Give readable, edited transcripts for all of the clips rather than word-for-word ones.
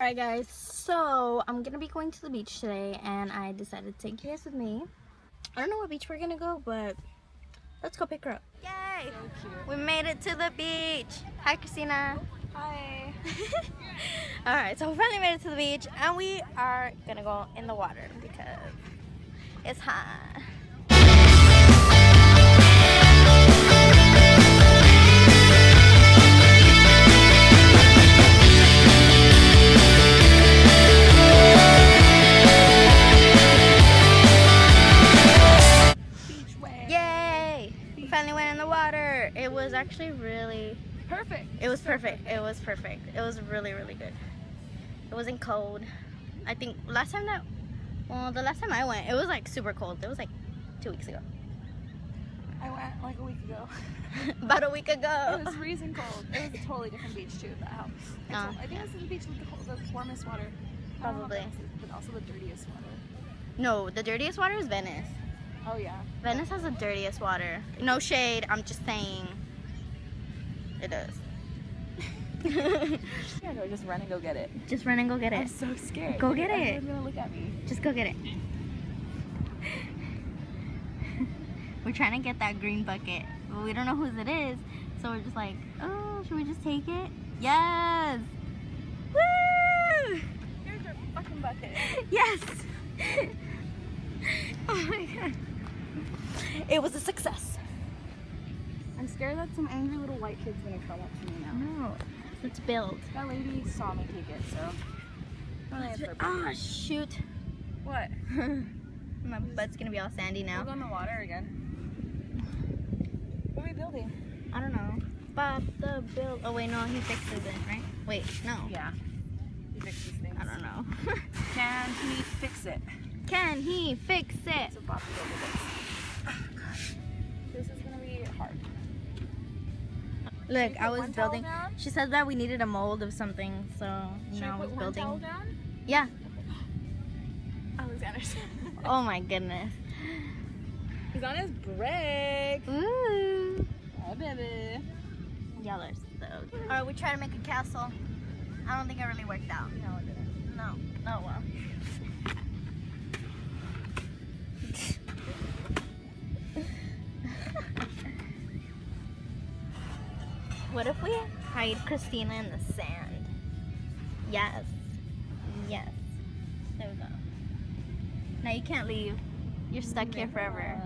Alright guys, so I'm gonna be going to the beach today and I decided to take you guys with me. I don't know what beach we're gonna go, but let's go pick her up. Yay! So cute. We made it to the beach. Hi Christina. Hi. Alright, so we finally made it to the beach and we are gonna go in the water because it's hot. Finally went in the water. It was actually really perfect. It was perfect. It was perfect. It was really, really good. It wasn't cold. I think the last time I went, it was like super cold. It was like 2 weeks ago. I went like a week ago. About a week ago. It was freezing cold. It was a totally different beach too. That helps. I think this is the beach with the warmest water. Probably. But also the dirtiest water. No, the dirtiest water is Venice. Oh yeah. Venice has the dirtiest water. No shade, I'm just saying. It does. Yeah, no, just run and go get it. Just run and go get it. I'm so scared. Go get it. Everyone's gonna look at me. Just go get it. We're trying to get that green bucket, but we don't know whose it is. So we're just like, oh, should we just take it? Yes! Woo! Here's your fucking bucket. Yes! Oh my god. It was a success. I'm scared that some angry little white kid's gonna come up to me now. No. Let's build. That lady saw me take it, so. Oh shoot. What? My butt's gonna be all sandy now. We'll go in the water again. What are we building? I don't know. Bob the build. Oh wait, no, he fixes it, right? Wait, no. Yeah. He fixes things. I don't know. Can he fix it? Can he fix it? So Bob build this. Oh gosh. This is gonna be hard. Look, I was building. She said that we needed a mold of something, so you know, I was building. One towel down? Yeah. Alexander's. Oh my goodness. He's on his break. Ooh. Oh baby. Y'all are so good. Alright, we tried to make a castle. I don't think it really worked out. No, it didn't. No. Oh well. What if we hide Christina in the sand? Yes. Yes. There we go. Now you can't leave. You're stuck here forever.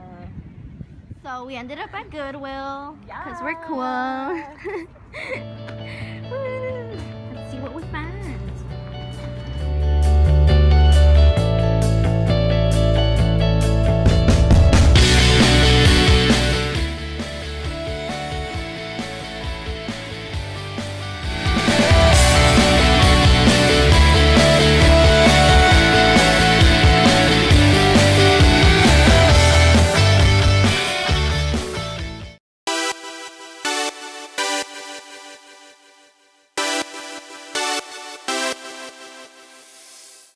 So we ended up at Goodwill because we're cool.